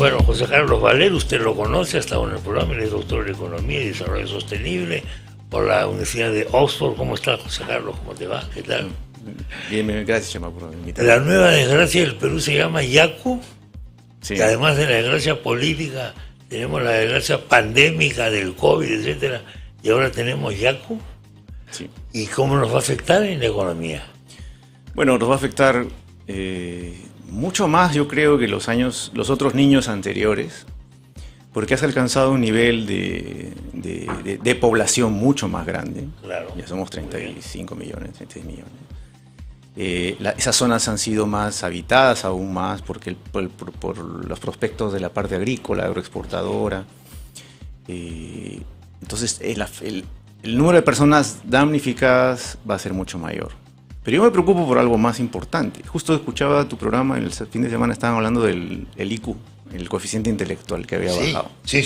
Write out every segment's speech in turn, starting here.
Bueno, José Carlos Valer, usted lo conoce, ha estado en el programa, él es doctor en Economía y Desarrollo Sostenible por la Universidad de Oxford. ¿Cómo está, José Carlos? ¿Cómo te va? ¿Qué tal? Bien, gracias, Chema, por invitarme. La nueva desgracia del Perú se llama Yaku, Sí. que además de la desgracia política, tenemos la desgracia pandémica del COVID, etcétera, y ahora tenemos Yaku. Sí. ¿Y cómo nos va a afectar en la economía? Bueno, nos va a afectar mucho más, yo creo, que los otros niños anteriores, porque has alcanzado un nivel de población mucho más grande. Claro. Ya somos 35 millones, 36 millones. Esas zonas han sido más habitadas aún más por los prospectos de la parte agrícola, agroexportadora. Entonces el número de personas damnificadas va a ser mucho mayor. Pero yo me preocupo por algo más importante. Justo escuchaba tu programa, el fin de semana estaban hablando del IQ, el coeficiente intelectual que había bajado. Sí.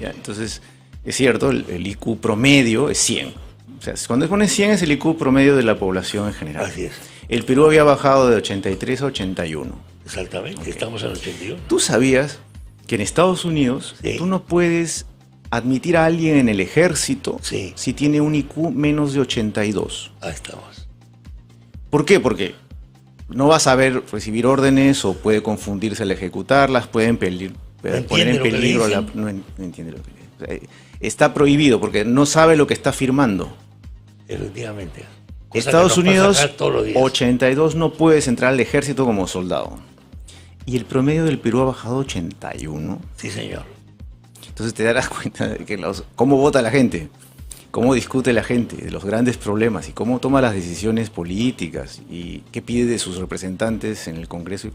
Ya, entonces, es cierto, el IQ promedio es 100. O sea, cuando pones 100 es el IQ promedio de la población en general. Así es. El Perú había bajado de 83 a 81. Exactamente, Okay. Estamos en 81. ¿Tú sabías que en Estados Unidos tú no puedes admitir a alguien en el ejército si tiene un IQ menos de 82? Ahí estamos. ¿Por qué? Porque no va a saber recibir órdenes o puede confundirse al ejecutarlas, pueden poner en peligro no entiende lo que le dice. O sea, está prohibido porque no sabe lo que está firmando. Efectivamente. Estados Unidos, 82 no puedes entrar al ejército como soldado. Y el promedio del Perú ha bajado a 81. Sí, señor. Entonces te darás cuenta de que cómo vota la gente, cómo discute la gente de los grandes problemas y cómo toma las decisiones políticas y qué pide de sus representantes en el Congreso.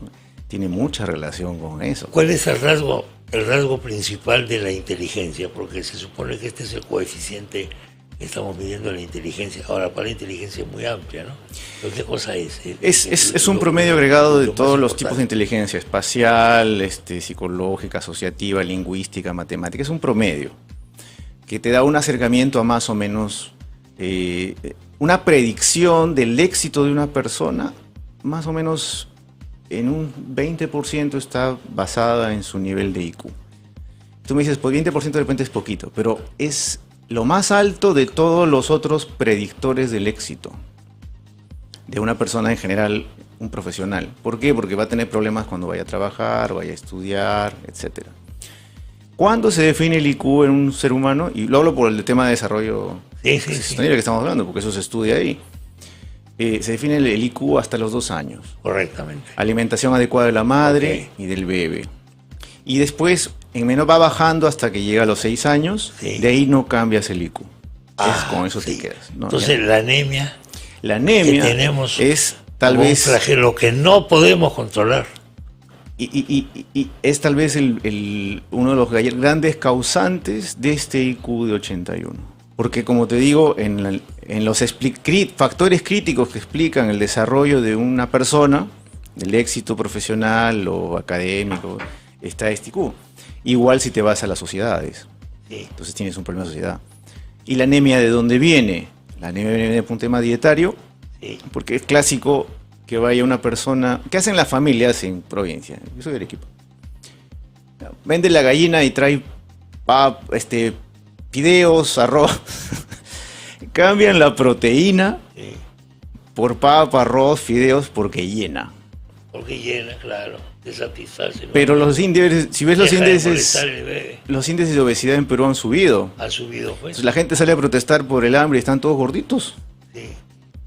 Tiene mucha relación con eso. ¿Cuál es el rasgo principal de la inteligencia? Porque se supone que este es el coeficiente que estamos midiendo en la inteligencia. Ahora, para la inteligencia es muy amplia, ¿no? ¿Pero qué cosa es? Es un promedio agregado de todos los tipos de inteligencia, espacial, psicológica, asociativa, lingüística, matemática. Es un promedio que te da un acercamiento a más o menos una predicción del éxito de una persona, más o menos en un 20% está basada en su nivel de IQ. Tú me dices, pues 20% de repente es poquito, pero es lo más alto de todos los otros predictores del éxito de una persona en general, un profesional. ¿Por qué? Porque va a tener problemas cuando vaya a trabajar, vaya a estudiar, etc. ¿Cuándo se define el IQ en un ser humano? Y lo hablo por el tema de desarrollo sostenible que estamos hablando, porque eso se estudia ahí. Se define el IQ hasta los 2 años. Correctamente. Alimentación adecuada de la madre y del bebé. Y después, en menor va bajando hasta que llega a los 6 años. De ahí no cambias el IQ. Con eso te quedas. ¿No? Entonces la anemia que tenemos es tal vez un flagelo que no podemos controlar. Y es tal vez uno de los grandes causantes de este IQ de 81. Porque como te digo, en los factores críticos que explican el desarrollo de una persona, el éxito profesional o académico, está este IQ. Igual si te vas a las sociedades. Entonces tienes un problema de sociedad. ¿Y la anemia de dónde viene? La anemia viene por un tema dietario, porque es clásico que vaya una persona... ¿Qué hacen las familias en provincia? Yo soy del equipo. Vende la gallina y trae fideos, arroz. Cambian la proteína por papa, arroz, fideos, porque llena. Porque llena, claro, te satisface. Pero los índices, si ves los índices de obesidad en Perú han subido. Han subido, pues. Entonces, la gente sale a protestar por el hambre y están todos gorditos. Sí.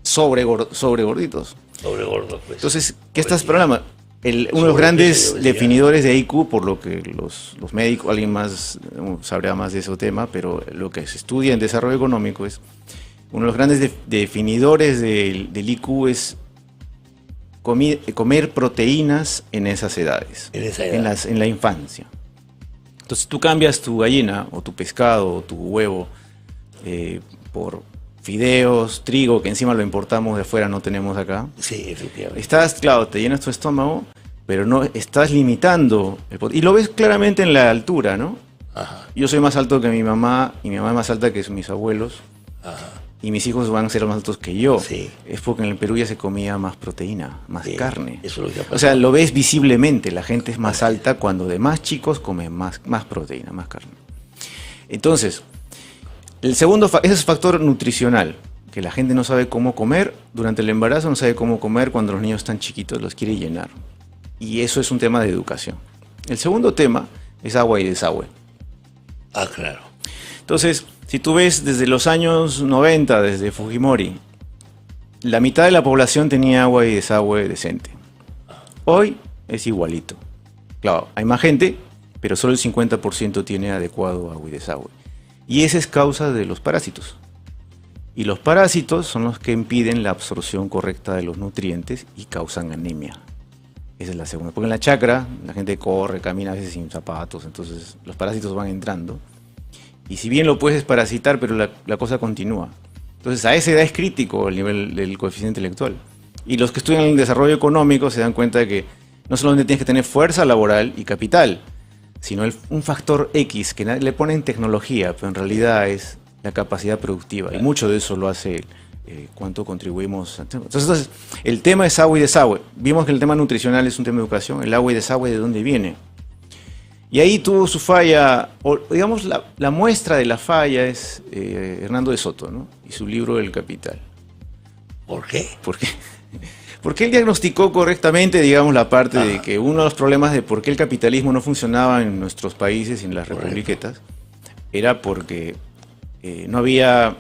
Sobre gorditos. Sobre gordos, pues. Entonces, ¿qué estás programa? Uno de los grandes definidores de IQ, por lo que los médicos, alguien más sabrá más de ese tema, pero lo que se estudia en desarrollo económico es, uno de los grandes definidores del IQ es comer proteínas en esas edades, en la infancia. Entonces tú cambias tu gallina, o tu pescado, o tu huevo, por fideos, trigo, que encima lo importamos de afuera, no tenemos acá. Sí, efectivamente. Claro, te llenas tu estómago, pero no estás limitando. Y lo ves claramente en la altura, ¿no? Ajá. Yo soy más alto que mi mamá, y mi mamá es más alta que mis abuelos. Ajá. y mis hijos van a ser más altos que yo, Sí. es porque en el Perú ya se comía más proteína, más carne. Eso es lo que ha pasado. O sea, lo ves visiblemente, la gente es más alta cuando de más chicos comen más proteína, más carne. Entonces, el segundo, ese es factor nutricional, que la gente no sabe cómo comer durante el embarazo, no sabe cómo comer cuando los niños están chiquitos, los quiere llenar. Y eso es un tema de educación. El segundo tema es agua y desagüe. Ah, claro. Entonces, si tú ves desde los años 90, desde Fujimori, la mitad de la población tenía agua y desagüe decente. Hoy es igualito. Claro, hay más gente, pero solo el 50% tiene adecuado agua y desagüe. Y esa es causa de los parásitos. Y los parásitos son los que impiden la absorción correcta de los nutrientes y causan anemia. Esa es la segunda. Porque en la chacra la gente corre, camina a veces sin zapatos, entonces los parásitos van entrando. Y si bien lo puedes desparasitar, pero la cosa continúa. Entonces a esa edad es crítico el nivel del coeficiente intelectual. Y los que estudian el desarrollo económico se dan cuenta de que no solamente tienes que tener fuerza laboral y capital, sino un factor X que le ponen tecnología, pero en realidad es la capacidad productiva. Y mucho de eso lo hace cuánto contribuimos. Entonces, el tema es agua y desagüe. Vimos que el tema nutricional es un tema de educación. El agua y desagüe, ¿de dónde viene? Y ahí tuvo su falla, o digamos la muestra de la falla es Hernando de Soto, ¿no? Y su libro El Capital. ¿Por qué? ¿Por qué? Porque él diagnosticó correctamente, digamos, la parte de que uno de los problemas de por qué el capitalismo no funcionaba en nuestros países y en las republiquetas era porque no había,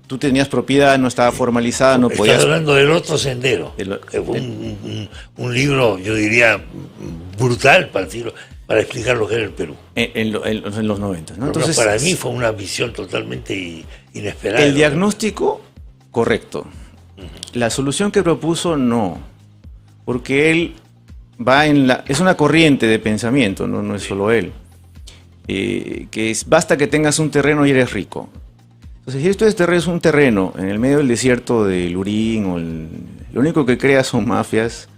tú tenías propiedad, no estaba formalizada, no podías... Estás hablando del otro sendero, que fue un libro, yo diría, brutal para explicar lo que era el Perú. En los 90, ¿no? Entonces, para mí fue una visión totalmente inesperada. El diagnóstico, correcto. La solución que propuso, no. Porque él va es una corriente de pensamiento, no es solo él. Basta que tengas un terreno y eres rico. Entonces, si esto es un terreno en el medio del desierto de Lurín, lo único que crea son mafias,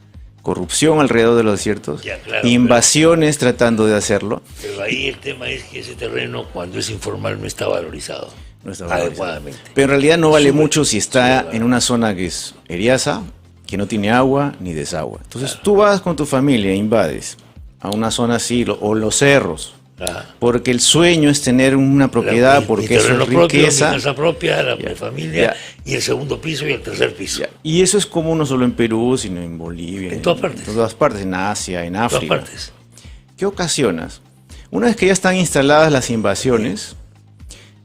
corrupción alrededor de los desiertos, ya, claro, invasiones tratando de hacerlo. Pero ahí el tema es que ese terreno, cuando es informal, no está valorizado. No está adecuadamente. Pero en realidad no vale mucho si está en una zona que es eriaza, que no tiene agua ni desagüe. Entonces tú vas con tu familia, invades a una zona así, o los cerros, porque el sueño es tener una propiedad, porque eso es riqueza. Mi casa propia, mi familia, y el segundo piso y el tercer piso. Y eso es común no solo en Perú, sino en Bolivia. En todas partes. En todas partes, en Asia, en África. En todas partes. ¿Qué ocasionas? Una vez que ya están instaladas las invasiones,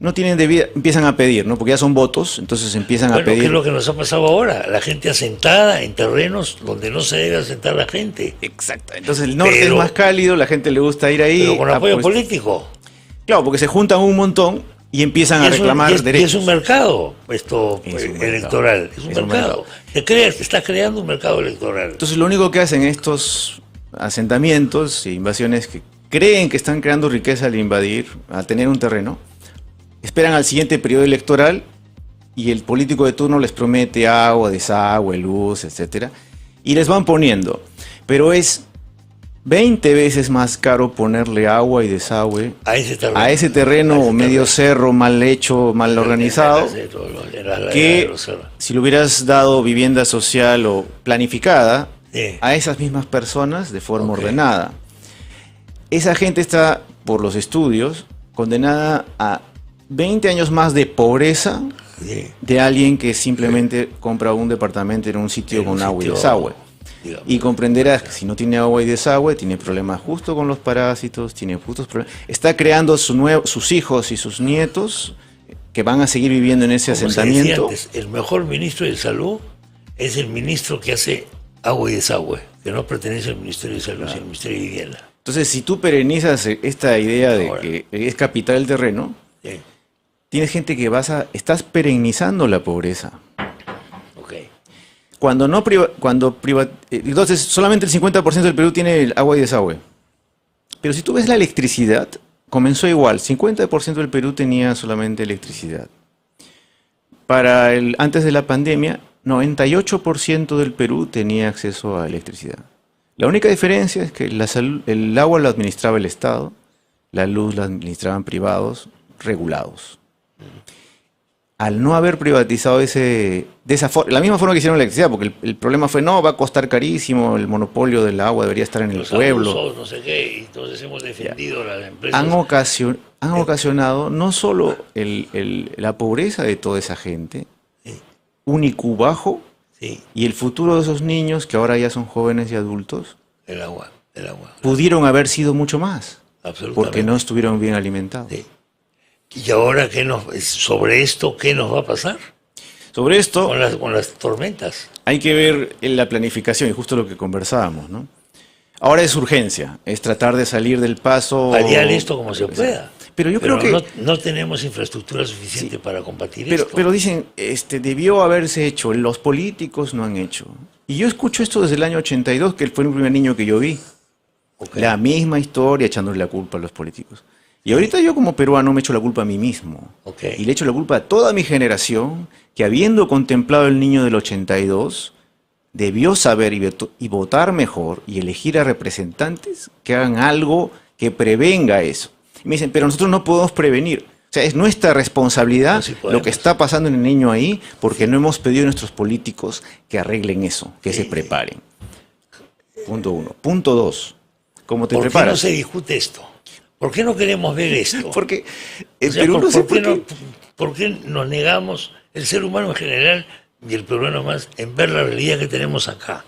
no tienen empiezan a pedir, ¿no? Porque ya son votos, entonces empiezan a pedir. ¿Qué es lo que nos ha pasado ahora? La gente asentada en terrenos donde no se debe asentar la gente. Exacto. Entonces el norte es más cálido, la gente le gusta ir ahí. Pero con apoyo político. Claro, porque se juntan un montón y empiezan a reclamar derechos. Y es un mercado electoral. Es un mercado. Está creando un mercado electoral. Entonces lo único que hacen estos asentamientos e invasiones que creen que están creando riqueza al invadir, al tener un terreno, esperan al siguiente periodo electoral y el político de turno les promete agua, desagüe, luz, etcétera, y les van poniendo. Pero es 20 veces más caro ponerle agua y desagüe a ese terreno o medio cerro mal hecho, mal organizado, que si le hubieras dado vivienda social o planificada a esas mismas personas de forma ordenada. Esa gente está, por los estudios, condenada a 20 años más de pobreza de alguien que simplemente compra un departamento en un sitio con agua y desagüe. Y comprenderás que si no tiene agua y desagüe, tiene problemas justo con los parásitos, tiene justos problemas. Está creando sus hijos y sus nietos que van a seguir viviendo en ese asentamiento. Antes, el mejor ministro de salud es el ministro que hace agua y desagüe, que no pertenece al Ministerio de Salud, sino al Ministerio de Vivienda. Entonces, si tú perenizas esta idea de que es capital el terreno, tienes gente que estás perennizando la pobreza. Entonces, solamente el 50% del Perú tiene el agua y desagüe. Pero si tú ves la electricidad, comenzó igual. 50% del Perú tenía solamente electricidad. Antes de la pandemia, 98% del Perú tenía acceso a electricidad. La única diferencia es que el agua lo administraba el Estado, la luz la administraban privados regulados. al no haber privatizado la misma forma que hicieron la electricidad, porque el problema fue, no, va a costar carísimo, el monopolio del agua debería estar en el pueblo. Abusos, no sé qué, y entonces hemos defendido las empresas. Han ocasionado no solo la pobreza de toda esa gente, Sí. un IQ bajo, Sí, y el futuro de esos niños, que ahora ya son jóvenes y adultos, el agua. pudieron haber sido mucho más, Absolutamente. porque no estuvieron bien alimentados. Sí. Y ahora, sobre esto, ¿qué nos va a pasar? Sobre esto Con las tormentas. hay que ver la planificación, y justo lo que conversábamos, ¿no? Ahora es urgencia, es tratar de salir del paso. Paliar esto como se pueda. Pero yo creo que no tenemos infraestructura suficiente para combatir esto. Pero dicen, debió haberse hecho, los políticos no han hecho. Y yo escucho esto desde el año 82, que fue el primer niño que yo vi. Okay. La misma historia echándole la culpa a los políticos. Y ahorita yo como peruano me echo la culpa a mí mismo. Okay. Y le echo la culpa a toda mi generación, que habiendo contemplado el niño del 82, debió saber y votar mejor y elegir a representantes que hagan algo que prevenga eso. Y me dicen, pero nosotros no podemos prevenir. O sea, es nuestra responsabilidad lo que está pasando en el niño ahí, porque no hemos pedido a nuestros políticos que arreglen eso, que se preparen. Punto 1. Punto 2. ¿Cómo te preparas? ¿Por qué no se discute esto? ¿Por qué no queremos ver esto? Porque o sea, ¿por qué nos negamos, el ser humano en general y el peruano más, en ver la realidad que tenemos acá?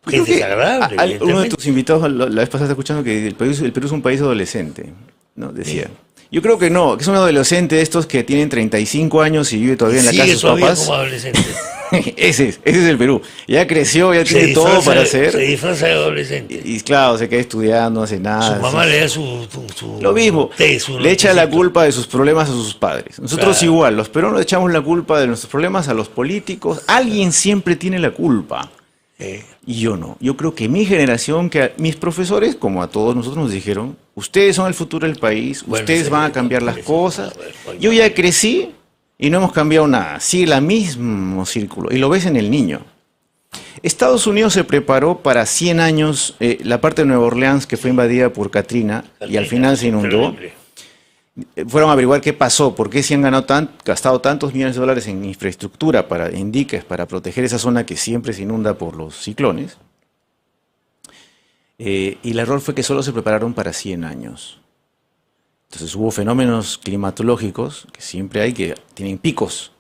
Que es desagradable. Uno de tus invitados la vez pasada está escuchando que el Perú es un país adolescente, ¿no? Decía. Sí. Yo creo que no, que es un adolescente de estos que tienen 35 años y vive todavía en la casa de sus papás. Como adolescente. ese es el Perú. Ya creció, ya tiene todo para hacer. Se disfraza de adolescente. Y claro, se queda estudiando, no hace nada. Su mamá le da lo mismo, le echa la culpa de sus problemas a sus padres. Nosotros igual, los peruanos echamos la culpa de nuestros problemas a los políticos. Alguien siempre tiene la culpa. Y yo no. Yo creo que mi generación, que mis profesores, como a todos nosotros, nos dijeron, ustedes son el futuro del país, ustedes van a cambiar las cosas. Yo ya crecí y no hemos cambiado nada. Sigue el mismo círculo. Y lo ves en el niño. Estados Unidos se preparó para 100 años, la parte de Nueva Orleans que fue invadida por Katrina y al final se inundó. Fueron a averiguar qué pasó, por qué se han gastado tantos millones de dólares en infraestructura, en diques, para proteger esa zona que siempre se inunda por los ciclones. Y el error fue que solo se prepararon para 100 años. Entonces hubo fenómenos climatológicos, que siempre hay, que tienen picos,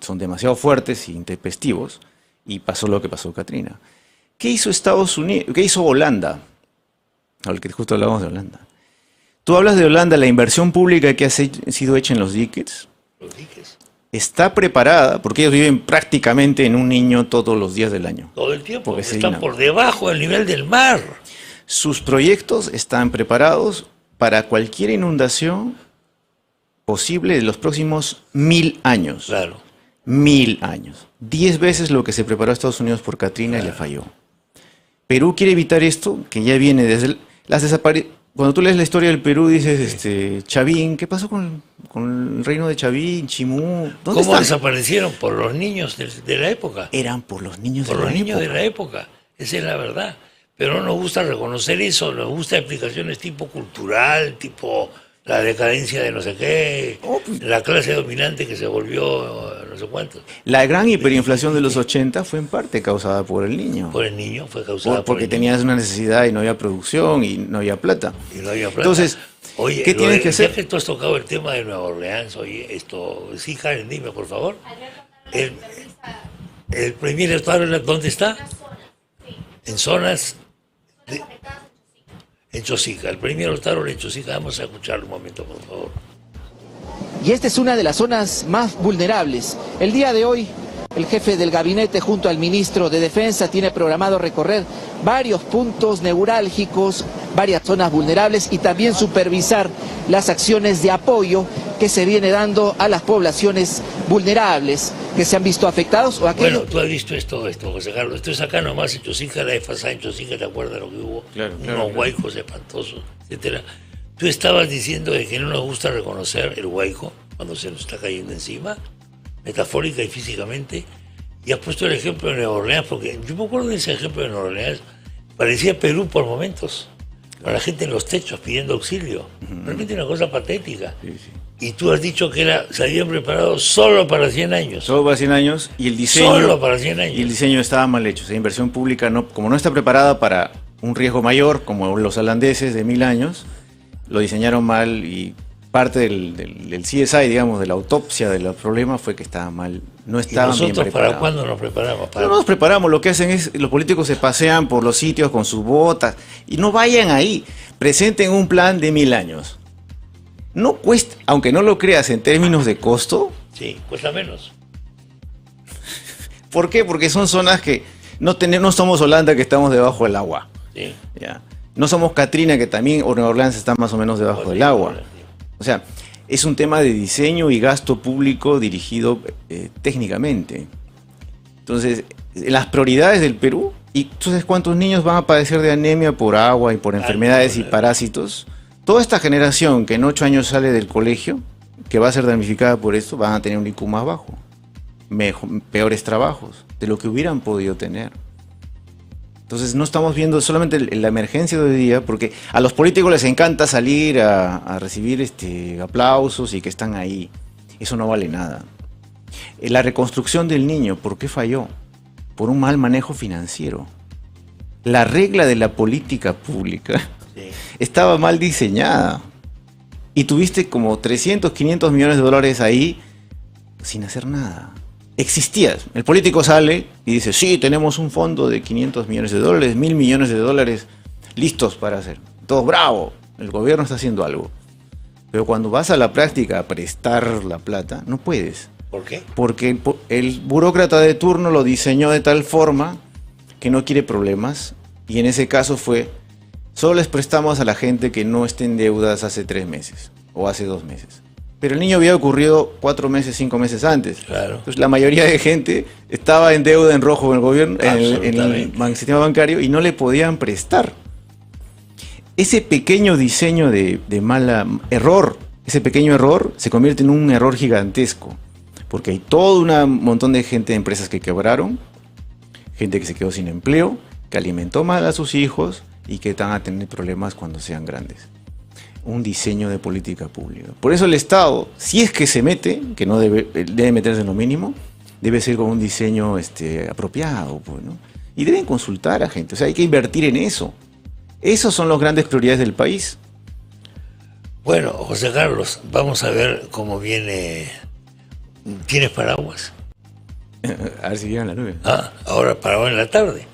son demasiado fuertes y intempestivos, y pasó lo que pasó con Katrina. ¿Qué hizo Estados Unidos? ¿Qué hizo Holanda? Al que justo hablamos de Holanda. Tú hablas de Holanda, la inversión pública que ha sido hecha en los diques. Está preparada, porque ellos viven prácticamente en un niño todos los días del año. Todo el tiempo, porque están por debajo del nivel del mar. Sus proyectos están preparados para cualquier inundación posible de los próximos 1000 años. Claro. 1000 años. 10 veces lo que se preparó Estados Unidos por Katrina y le falló. Perú quiere evitar esto, que ya viene desde las desapariciones. Cuando tú lees la historia del Perú, dices, Chavín, ¿qué pasó con el reino de Chavín, Chimú? ¿Cómo desaparecieron? Por los niños de la época. Eran por los niños de la época. Por los niños de la época. Esa es la verdad. Pero no nos gusta reconocer eso, nos gusta explicaciones tipo cultural, tipo la decadencia de no sé qué, la clase dominante que se volvió no sé cuánto. La gran hiperinflación de los 80 fue en parte causada por el niño. Por el niño, fue causada porque tenías una necesidad y no había producción y no había plata. Entonces, oye, ¿qué tienes que hacer? Ya que tú has tocado el tema de Nueva Orleans, oye, sí, Karen, dime, por favor. El primer estado, ¿dónde está? En zonas... En Chosica, el primer estado en Chosica. Vamos a escucharlo un momento, por favor. Y esta es una de las zonas más vulnerables. El día de hoy, el jefe del gabinete junto al ministro de Defensa tiene programado recorrer varios puntos neurálgicos, varias zonas vulnerables y también supervisar las acciones de apoyo que se viene dando a las poblaciones vulnerables que se han visto afectados. Bueno, tú has visto esto, José Carlos. Esto es acá nomás en Chosica, la pasada en Chosica, ¿te acuerdas lo que hubo? Claro, unos huaicos espantosos, etcétera. Tú estabas diciendo de que no nos gusta reconocer el huaico cuando se nos está cayendo encima, metafórica y físicamente, y has puesto el ejemplo de Nueva Orleans, porque yo me acuerdo de ese ejemplo de Nueva Orleans, parecía Perú por momentos. con la gente en los techos pidiendo auxilio. Realmente una cosa patética. Sí, sí. Y tú has dicho que se habían preparado solo para 100 años. Solo para 100 años y el diseño... Solo para 100 años. Y el diseño estaba mal hecho. O sea, inversión pública, no, como no está preparada para un riesgo mayor, como los holandeses de 1000 años, lo diseñaron mal y parte del CSI, digamos, de la autopsia del problema fue que estaba mal. No estaban bien nosotros preparados. para cuándo nos preparamos? No nos preparamos, lo que hacen es, los políticos se pasean por los sitios con sus botas y no vayan ahí, presenten un plan de 1000 años. No cuesta, aunque no lo creas en términos de costo. Sí, cuesta menos. ¿Por qué? Porque son zonas que no somos Holanda, que estamos debajo del agua. Sí. ¿Ya? No somos Katrina, que también Nueva Orleans está más o menos debajo del agua. O sea, es un tema de diseño y gasto público dirigido técnicamente. Entonces, las prioridades del Perú, ¿y tú sabes cuántos niños van a padecer de anemia por agua y por enfermedades y parásitos? Toda esta generación que en 8 años sale del colegio, que va a ser damnificada por esto, van a tener un IQ más bajo, peores trabajos de lo que hubieran podido tener. Entonces no estamos viendo solamente la emergencia de hoy día, porque a los políticos les encanta salir a recibir aplausos y que están ahí. Eso no vale nada. La reconstrucción del niño, ¿por qué falló? Por un mal manejo financiero. La regla de la política pública estaba mal diseñada. Y tuviste como 300, 500 millones de dólares ahí sin hacer nada. Existía. El político sale y dice, sí, tenemos un fondo de 500 millones de dólares, 1000 millones de dólares listos para hacer. Todo bravo, el gobierno está haciendo algo. Pero cuando vas a la práctica a prestar la plata, no puedes. ¿Por qué? Porque el burócrata de turno lo diseñó de tal forma que no quiere problemas. Y en ese caso fue, solo les prestamos a la gente que no esté en deudas hace 3 meses o hace 2 meses. Pero el niño había ocurrido 4 meses, 5 meses antes. Claro. Entonces la mayoría de gente estaba en deuda en rojo en el gobierno, en el sistema bancario, y no le podían prestar. Ese pequeño diseño de error, ese pequeño error se convierte en un error gigantesco. Porque hay todo un montón de gente de empresas que quebraron, gente que se quedó sin empleo, que alimentó mal a sus hijos y que van a tener problemas cuando sean grandes. Un diseño de política pública. Por eso el Estado, si es que se mete, que no debe meterse en lo mínimo, debe ser con un diseño apropiado, pues, ¿no? Y deben consultar a gente, o sea, hay que invertir en eso. Esos son las grandes prioridades del país. Bueno, José Carlos, vamos a ver cómo viene. ¿Tienes paraguas? A ver si llegan la nube. Ah, ahora paraguas en la tarde.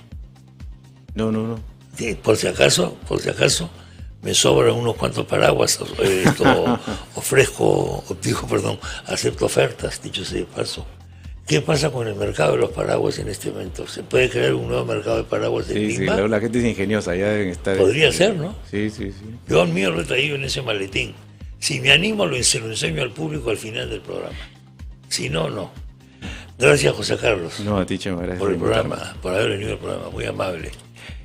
No. Sí, por si acaso, me sobran unos cuantos paraguas, acepto ofertas, dicho sea de paso. ¿Qué pasa con el mercado de los paraguas en este momento? ¿Se puede crear un nuevo mercado de paraguas en Lima? Sí, la gente es ingeniosa, ya deben estar... Podría ser, ¿no? Sí. Yo al mío lo he traído en ese maletín. Si me animo, se lo enseño al público al final del programa. Si no, no. Gracias, José Carlos. No, a ti, Chema, gracias por el programa, por haber venido al programa. Muy amable.